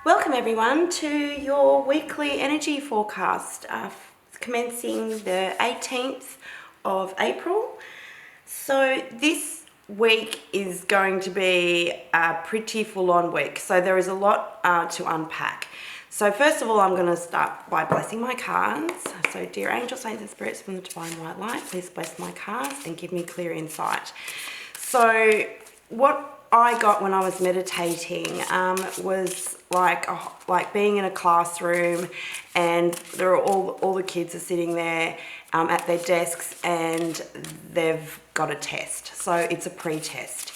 Welcome everyone to your weekly energy forecast, commencing the 18th of April. So this week is going to be a pretty full-on week. So there is a lot to unpack. So first of all, I'm going to start by blessing my cards. So dear angels, saints and spirits from the divine white light, please bless my cards and give me clear insight. So what I got when I was meditating was like being in a classroom, and there are all the kids are sitting there at their desks, and they've got a test. So it's a pre-test.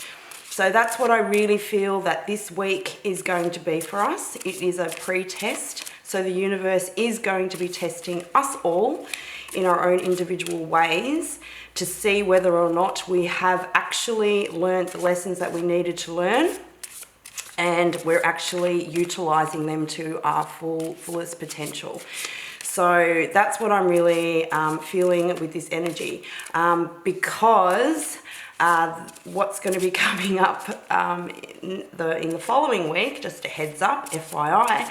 So that's what I really feel that this week is going to be for us. It is a pre-test. So the universe is going to be testing us all in our own individual ways to see whether or not we have actually learned the lessons that we needed to learn, and we're actually utilizing them to our fullest potential. So that's what I'm really feeling with this energy, because what's going to be coming up in the following week, just a heads up, FYI,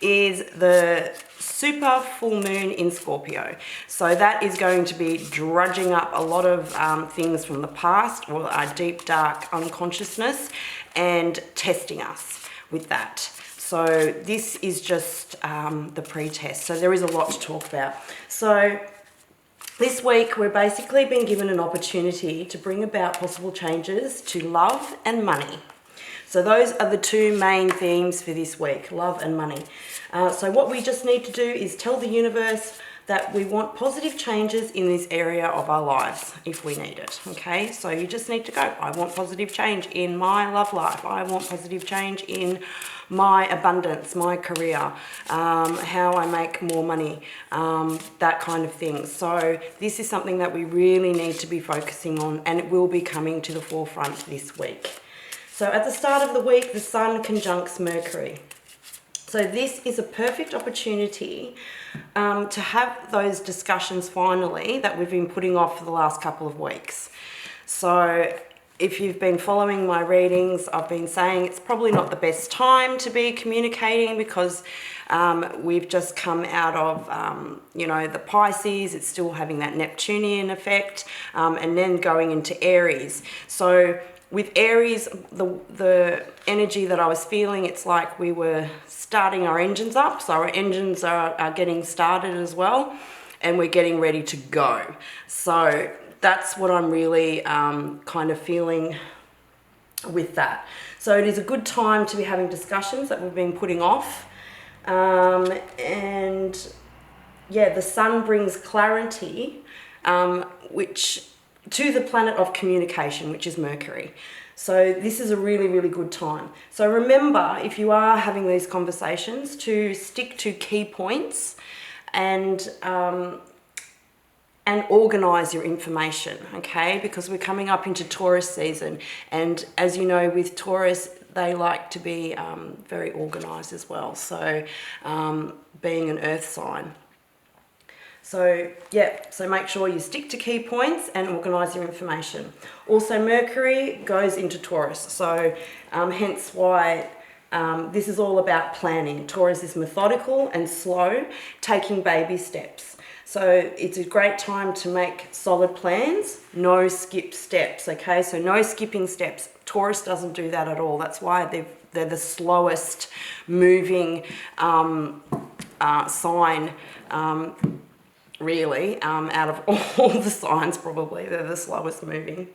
is the super full moon in Scorpio. So that is going to be drudging up a lot of things from the past, or our deep dark unconsciousness, and testing us with that. So this is just the pre-test. So there is a lot to talk about. So this week we're basically been given an opportunity to bring about possible changes to love and money. So those are the two main themes for this week, love and money. So what we just need to do is tell the universe that we want positive changes in this area of our lives if we need it, okay? So you just need to go, I want positive change in my love life. I want positive change in my abundance, my career, how I make more money, that kind of thing. So this is something that we really need to be focusing on, and it will be coming to the forefront this week. So at the start of the week, the Sun conjuncts Mercury. So this is a perfect opportunity to have those discussions finally that we've been putting off for the last couple of weeks. So if you've been following my readings, I've been saying it's probably not the best time to be communicating, because we've just come out of, the Pisces. It's still having that Neptunian effect, and then going into Aries. So with Aries, the energy that I was feeling, it's like we were starting our engines up. So our engines are getting started as well, and we're getting ready to go. So that's what I'm really kind of feeling with that. So it is a good time to be having discussions that we've been putting off. And yeah, the Sun brings clarity, which to the planet of communication, which is Mercury. So this is a really, really good time. So remember, if you are having these conversations, to stick to key points and organize your information, okay? Because we're coming up into Taurus season, and as you know, with Taurus, they like to be very organized as well. So being an earth sign. So yeah, so make sure you stick to key points and organise your information. Also, Mercury goes into Taurus, so hence why this is all about planning. Taurus is methodical and slow, taking baby steps. So it's a great time to make solid plans, no skip steps, okay? So no skipping steps. Taurus doesn't do that at all. That's why they're the slowest moving sign, really, out of all the signs. Probably they're the slowest moving,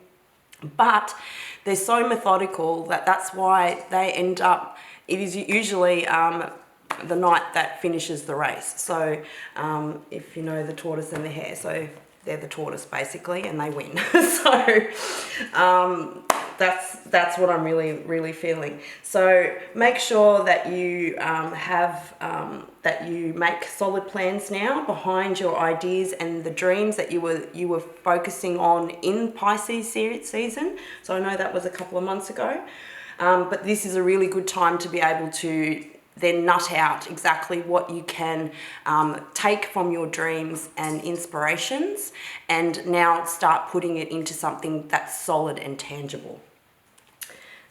but they're so methodical that's why they end up, it is usually the night that finishes the race. So if you know the tortoise and the hare, so they're the tortoise basically, and they win. So that's what I'm really feeling. So make sure that you that you make solid plans now behind your ideas and the dreams that you were focusing on in Pisces season. So I know that was a couple of months ago, but this is a really good time to be able to then nut out exactly what you can take from your dreams and inspirations, and now start putting it into something that's solid and tangible.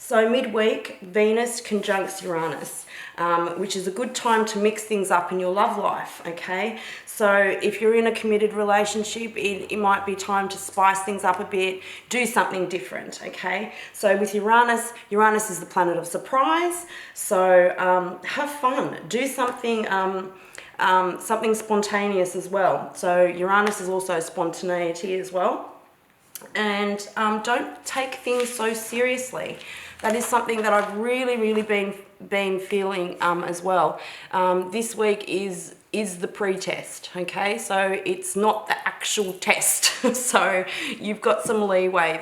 So midweek, Venus conjuncts Uranus, which is a good time to mix things up in your love life, okay? So if you're in a committed relationship, it might be time to spice things up a bit, do something different, okay? So with Uranus, Uranus is the planet of surprise, so have fun, do something something spontaneous as well. So Uranus is also spontaneity as well. And don't take things so seriously. That is something that I've really been feeling as well. This week is the pre-test, okay? So it's not the actual test. So you've got some leeway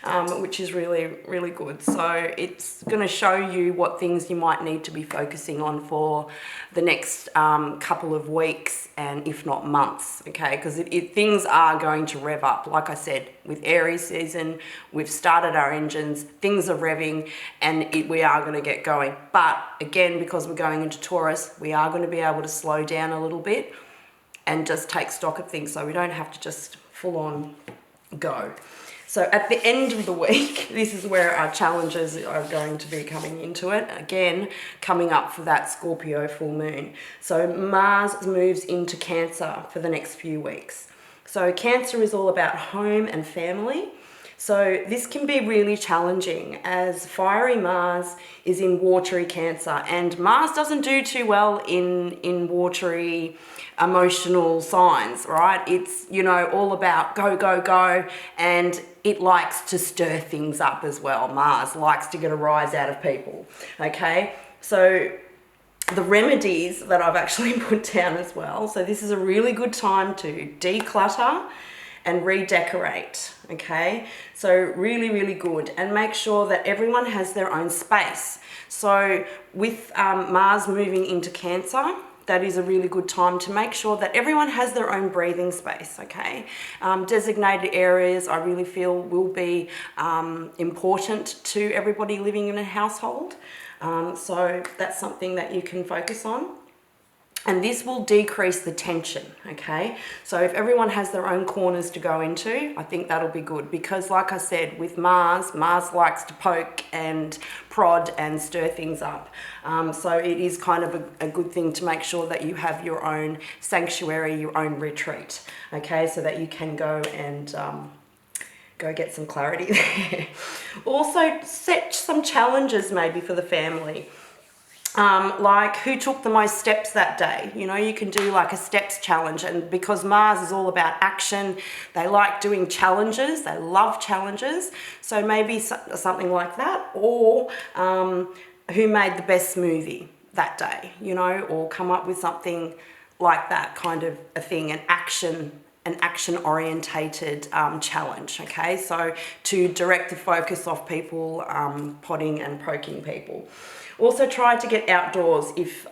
there, which is really good. So it's going to show you what things you might need to be focusing on for the next couple of weeks, and if not months, okay? Because things are going to rev up. Like I said, with Aries season, we've started our engines, things are revving, and we are going to get going. But again, because we're going into Taurus, we are going to be able to slow down a little bit and just take stock of things, so we don't have to just full on go. So at the end of the week, this is where our challenges are going to be coming into it. Again, coming up for that Scorpio full moon. So Mars moves into Cancer for the next few weeks. So Cancer is all about home and family. So this can be really challenging as fiery Mars is in watery Cancer, and Mars doesn't do too well in watery emotional signs, right? It's, you know, all about go, and it likes to stir things up as well. Mars likes to get a rise out of people, okay? So the remedies that I've actually put down as well. So this is a really good time to declutter and redecorate, okay? So really good, and make sure that everyone has their own space. So with Mars moving into Cancer, that is a really good time to make sure that everyone has their own breathing space, okay? Designated areas, I really feel, will be important to everybody living in a household. So that's something that you can focus on. And this will decrease the tension, okay? So if everyone has their own corners to go into, I think that'll be good, because like I said, with Mars likes to poke and prod and stir things up. So it is kind of a good thing to make sure that you have your own sanctuary, your own retreat, okay? So that you can go and go get some clarity there. Also set some challenges maybe for the family. Like who took the most steps that day. You know, you can do like a steps challenge, and because Mars is all about action, they like doing challenges, they love challenges, so maybe something like that, or who made the best smoothie that day, you know, or come up with something like that kind of a thing, an action orientated challenge, okay? So to direct the focus off people potting and poking people. Also try to get outdoors if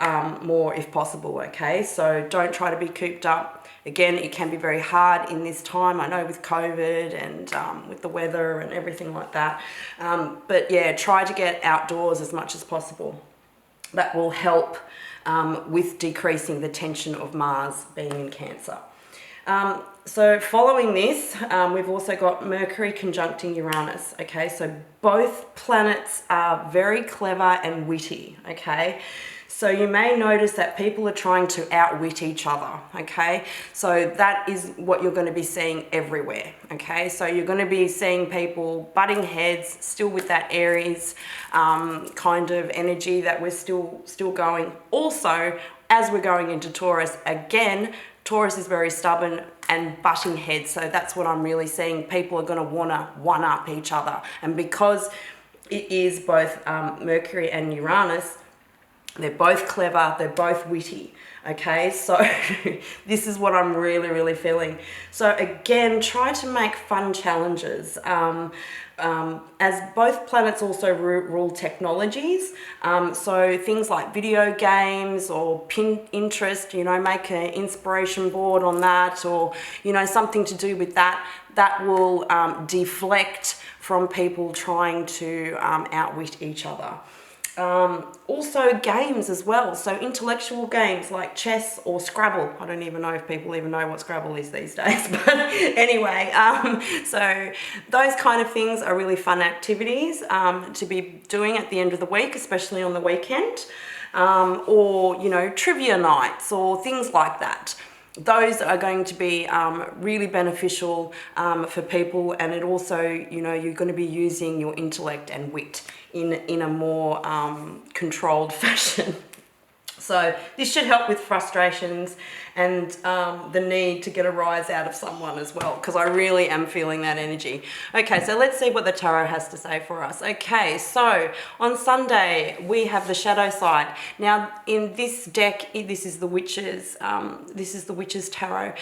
possible, okay? So don't try to be cooped up. Again, it can be very hard in this time. I know with COVID and with the weather and everything like that. But yeah, try to get outdoors as much as possible. That will help with decreasing the tension of Mars being in Cancer. So following this, we've also got Mercury conjuncting Uranus, okay? So both planets are very clever and witty, okay? So you may notice that people are trying to outwit each other, okay? So that is what you're going to be seeing everywhere, okay? So you're going to be seeing people butting heads, still with that Aries kind of energy that we're still going. Also, as we're going into Taurus, again, Taurus is very stubborn and butting heads, so that's what I'm really seeing. People are going to want to one-up each other, and because it is both Mercury and Uranus, they're both clever, they're both witty, okay? So this is what I'm really feeling. So again, try to make fun challenges. As both planets also rule technologies, so things like video games or Pinterest, you know, make an inspiration board on that, or, you know, something to do with that will deflect from people trying to outwit each other. Also games as well, so intellectual games like chess or Scrabble. I don't even know if people even know what Scrabble is these days, but anyway, so those kind of things are really fun activities to be doing at the end of the week, especially on the weekend, or, you know, trivia nights or things like that. Those are going to be really beneficial for people, and it also, you know, you're going to be using your intellect and wit in a more controlled fashion. So this should help with frustrations and the need to get a rise out of someone as well, because I really am feeling that energy. Okay, so let's see what the tarot has to say for us. Okay, so on Sunday we have the shadow side. Now in this deck, this is the witches. This is the witches tarot.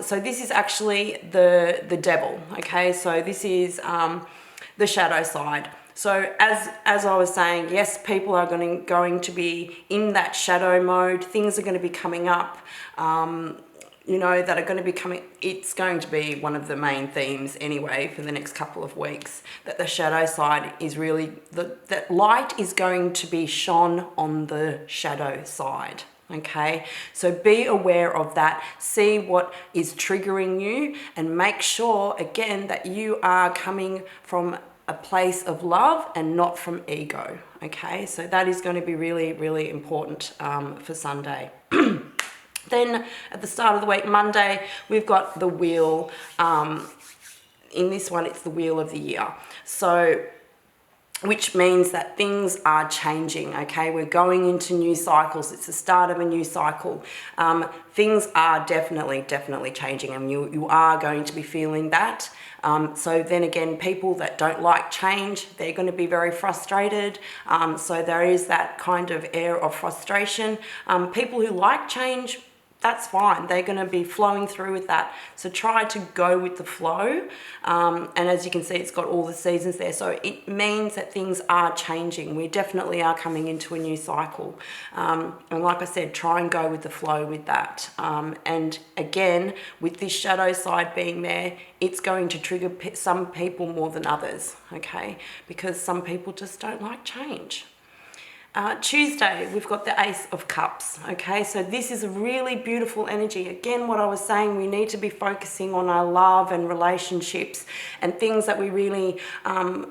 So this is actually the devil. Okay, so this is the shadow side. So as I was saying, yes, people are going to be in that shadow mode. Things are going to be coming up, you know, that are going to be coming. It's going to be one of the main themes anyway for the next couple of weeks, that the shadow side is really, that light is going to be shone on the shadow side. Okay, so be aware of that, see what is triggering you, and make sure again that you are coming from a place of love and not from ego. Okay, so that is going to be really, really important for Sunday. Then at the start of the week, Monday, we've got the wheel. In this one, it's the wheel of the year. So, which means that things are changing, okay? We're going into new cycles. It's the start of a new cycle. Things are definitely changing, and you are going to be feeling that. So then again, people that don't like change, they're going to be very frustrated. So there is that kind of air of frustration. People who like change, that's fine. They're going to be flowing through with that. So try to go with the flow. And as you can see, it's got all the seasons there. So it means that things are changing. We definitely are coming into a new cycle. And like I said, try and go with the flow with that. And again, with this shadow side being there, it's going to trigger some people more than others, okay? Because some people just don't like change. Tuesday, we've got the Ace of Cups, okay? So this is a really beautiful energy. Again, what I was saying, we need to be focusing on our love and relationships and things that we really,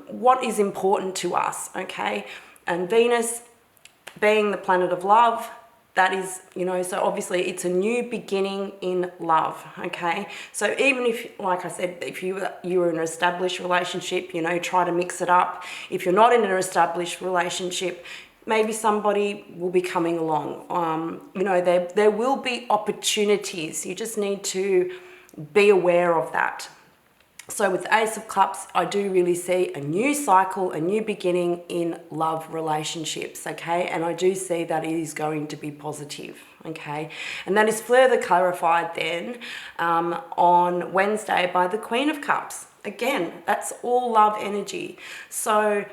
what is important to us, okay? And Venus being the planet of love, that is, you know, so obviously it's a new beginning in love, okay? So even if, like I said, if you were in an established relationship, you know, try to mix it up. If you're not in an established relationship, maybe somebody will be coming along. You know, there will be opportunities. You just need to be aware of that. So with the Ace of Cups, I do really see a new cycle, a new beginning in love relationships, okay? And I do see that it is going to be positive, okay? And that is further clarified then on Wednesday by the Queen of Cups. Again, that's all love energy. So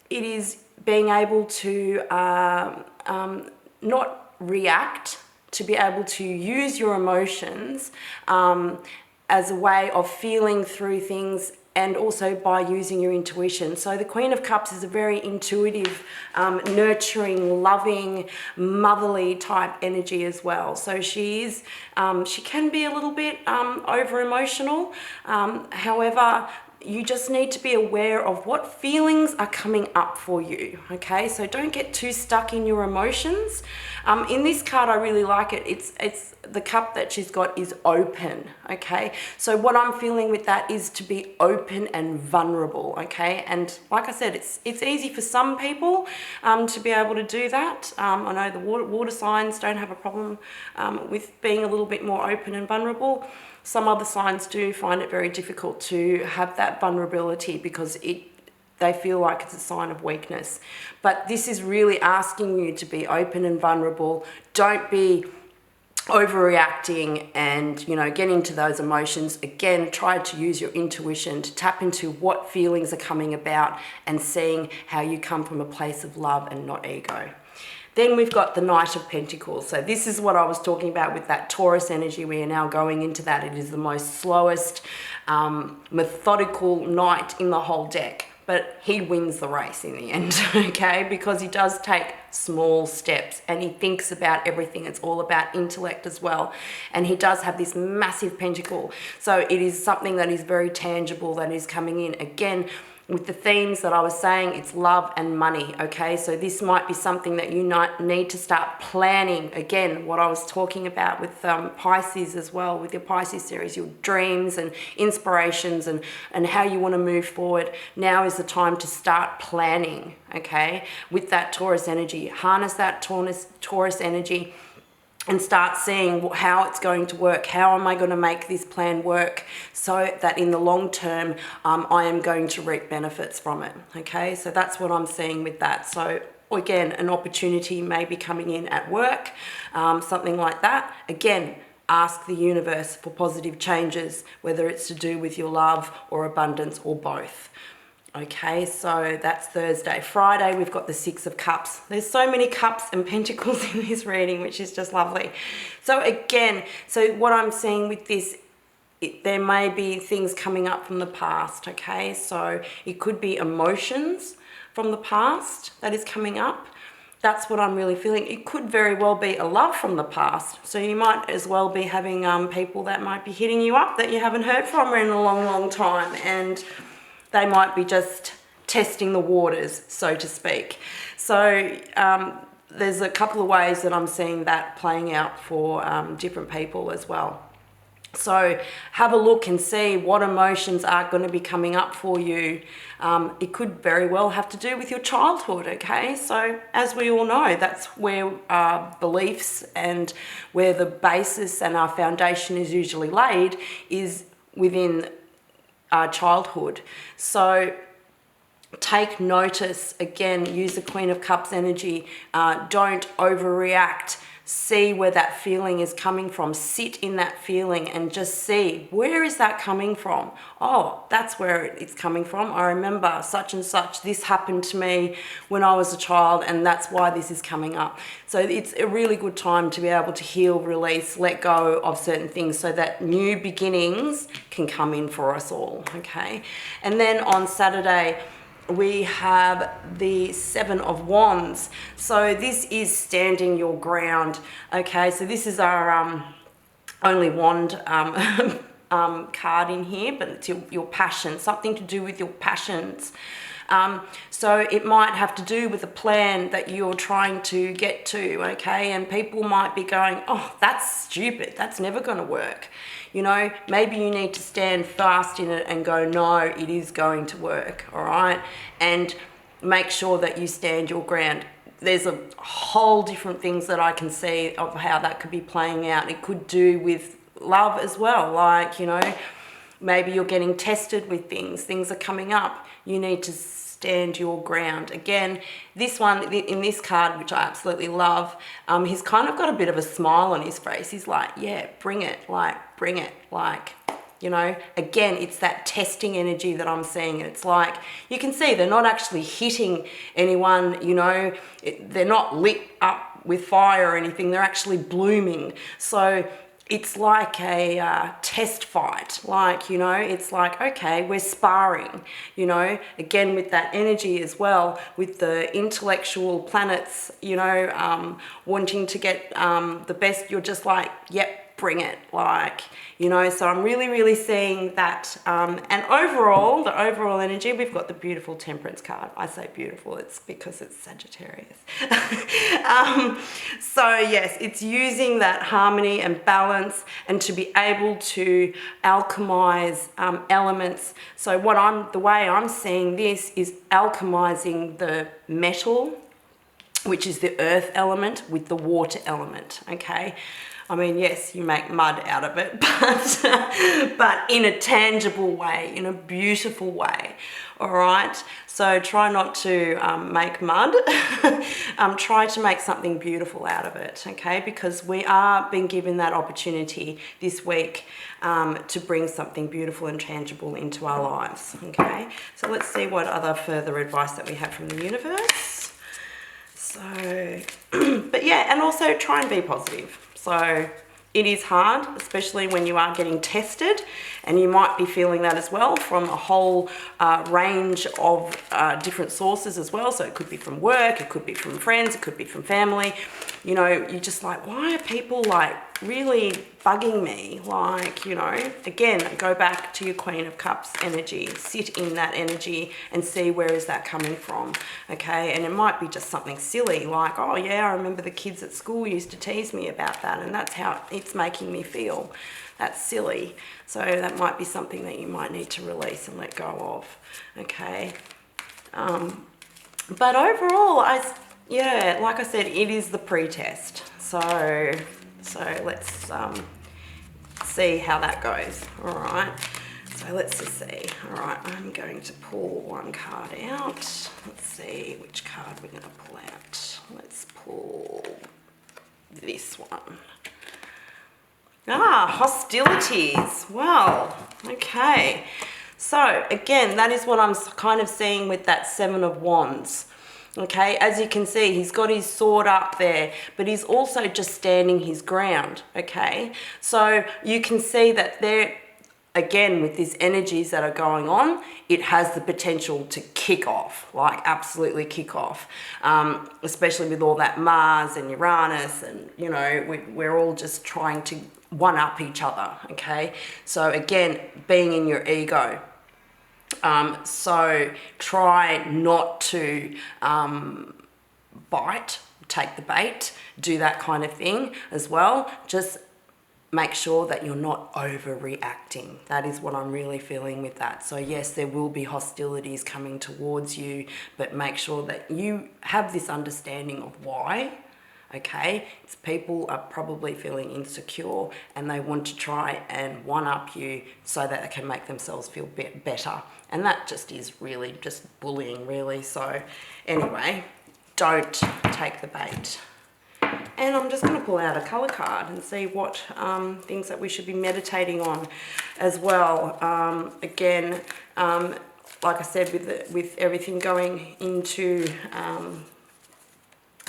it is being able to not react, to be able to use your emotions as a way of feeling through things, and also by using your intuition. So the Queen of Cups is a very intuitive, nurturing, loving, motherly type energy as well. So she can be a little bit over emotional. However, you just need to be aware of what feelings are coming up for you, okay? So don't get too stuck in your emotions. In this card, I really like it. It's the cup that she's got is open, okay? So what I'm feeling with that is to be open and vulnerable, okay? And like I said, it's easy for some people to be able to do that. I know the water signs don't have a problem with being a little bit more open and vulnerable. Some other signs do find it very difficult to have that vulnerability because they feel like it's a sign of weakness. But this is really asking you to be open and vulnerable. Don't be overreacting and, you know, get into those emotions. Again, try to use your intuition to tap into what feelings are coming about and seeing how you come from a place of love and not ego. Then we've got the Knight of Pentacles. So this is what I was talking about with that Taurus energy. We are now going into that. It is the most slowest, methodical knight in the whole deck. but he wins the race in the end, okay? Because he does take small steps and he thinks about everything. It's all about intellect as well. And he does have this massive pentacle. So it is something that is very tangible that is coming in. Again, with the themes that I was saying, it's love and money, okay? So this might be something that you need to start planning. Again, what I was talking about with Pisces as well, with your Pisces series, your dreams and inspirations and how you want to move forward. Now is the time to start planning, okay? With that Taurus energy, harness that Taurus energy and start seeing how it's going to work. How am I going to make this plan work so that in the long term, I am going to reap benefits from it, okay? So that's what I'm seeing with that. So again, an opportunity may be coming in at work, something like that. Again, ask the universe for positive changes, whether it's to do with your love or abundance or both. Okay, so that's Thursday. Friday, we've got the Six of Cups. There's so many cups and pentacles in this reading, which is just lovely. So again, so what I'm seeing with this, there may be things coming up from the past, okay? So it could be emotions from the past that is coming up. That's what I'm really feeling. It could very well be a love from the past. So you might as well be having people that might be hitting you up that you haven't heard from in a long, long time. And they might be just testing the waters, so to speak. So there's a couple of ways that I'm seeing that playing out for different people as well. So have a look and see what emotions are going to be coming up for you. It could very well have to do with your childhood, okay? So as we all know, that's where our beliefs and where the basis and our foundation is usually laid, is within our childhood. So take notice. Again, use the Queen of Cups energy. Don't overreact. See where that feeling is coming from. Sit in that feeling and just see, where is that coming from? Oh, that's where it's coming from. I remember such and such. This happened to me when I was a child, and that's why this is coming up. So it's a really good time to be able to heal, release, let go of certain things so that new beginnings can come in for us all, okay? And then on Saturday, we have the Seven of Wands. So this is standing your ground, okay? So this is our only wand card in here, but it's your passion, something to do with your passions. So it might have to do with a plan that you're trying to get to, okay? And people might be going, oh, that's stupid. That's never going to work. You know, maybe you need to stand fast in it and go, no, it is going to work, all right? And make sure that you stand your ground. There's a whole different things that I can see of how that could be playing out. It could do with love as well, like, you know, maybe you're getting tested with things are coming up. You need to stand your ground. Again, this one in this card, which I absolutely love, he's kind of got a bit of a smile on his face. He's like, yeah, bring it, like, you know. Again, it's that testing energy that I'm seeing. It's like, you can see they're not actually hitting anyone, you know, they're not lit up with fire or anything. They're actually blooming. So it's like a test fight, like, you know, it's like, okay, we're sparring, you know, again with that energy as well, with the intellectual planets, you know, wanting to get the best. You're just like, yep, bring it, like, you know. So I'm really seeing that. And overall, the overall energy, we've got the beautiful Temperance card. I say beautiful, it's because it's Sagittarius. So yes, it's using that harmony and balance and to be able to alchemize elements. So the way I'm seeing this is alchemizing the metal, which is the earth element, with the water element, okay? I mean, yes, you make mud out of it, but in a tangible way, in a beautiful way, all right? So try not to make mud. Try to make something beautiful out of it, okay? Because we are being given that opportunity this week to bring something beautiful and tangible into our lives, okay? So let's see what other further advice that we have from the universe. So, but yeah, and also try and be positive. So it is hard, especially when you are getting tested, and you might be feeling that as well from a whole range of different sources as well. So it could be from work, it could be from friends, it could be from family. You know, you're just like, why are people like really bugging me? Like, you know, again, go back to your Queen of Cups energy, sit in that energy and see where is that coming from, okay? And it might be just something silly like, oh yeah, I remember the kids at school used to tease me about that, and that's how it's making me feel. That's silly. So that might be something that you might need to release and let go of, okay? But overall, yeah, like I said, it is the pre-test. So let's see how that goes. All right. So let's just see. All right, I'm going to pull one card out. Let's see which card we're going to pull out. Let's pull this one. Ah, hostilities. Well, okay. So again, that is what I'm kind of seeing with that Seven of Wands. Okay, as you can see, he's got his sword up there, but he's also just standing his ground, okay? So you can see that there, again, with these energies that are going on, it has the potential to kick off, like absolutely kick off, especially with all that Mars and Uranus, and, you know, we're all just trying to one-up each other, okay? So again, being in your ego. So try not to bite, take the bait, do that kind of thing as well. Just make sure that you're not overreacting. That is what I'm really feeling with that. So yes, there will be hostilities coming towards you, but make sure that you have this understanding of why. Okay, it's people are probably feeling insecure and they want to try and one-up you so that they can make themselves feel better. And that just is really just bullying, really. So anyway, don't take the bait. And I'm just going to pull out a colour card and see what things that we should be meditating on as well. Again, like I said, with everything going into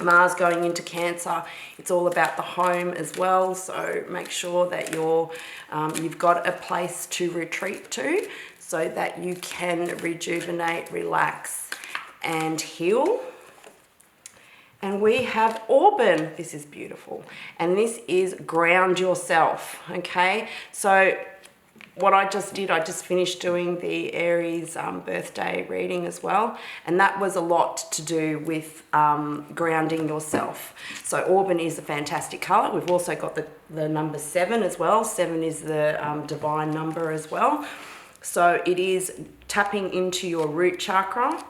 Mars going into Cancer, it's all about the home as well. So make sure that you've got a place to retreat to so that you can rejuvenate, relax, and heal. And we have Auburn. This is beautiful. And this is ground yourself, okay? So what I just did, I just finished doing the Aries birthday reading as well. And that was a lot to do with grounding yourself. So Auburn is a fantastic color. We've also got the number 7 as well. 7 is the divine number as well. So it is tapping into your root chakra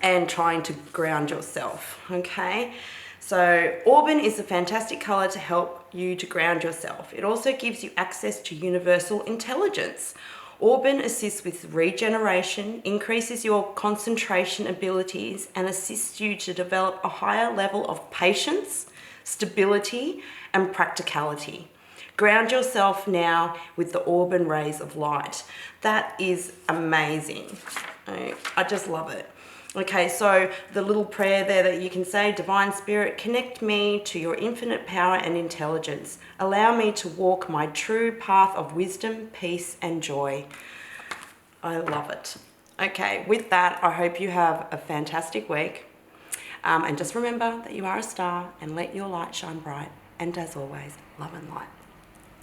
and trying to ground yourself, okay? So Auburn is a fantastic color to help you to ground yourself. It also gives you access to universal intelligence. Auburn assists with regeneration, increases your concentration abilities, and assists you to develop a higher level of patience, stability, and practicality. Ground yourself now with the Auburn rays of light. That is amazing. I just love it. Okay, so the little prayer there that you can say, Divine Spirit, connect me to your infinite power and intelligence. Allow me to walk my true path of wisdom, peace, and joy. I love it. Okay, with that, I hope you have a fantastic week. And just remember that you are a star and let your light shine bright. And as always, love and light.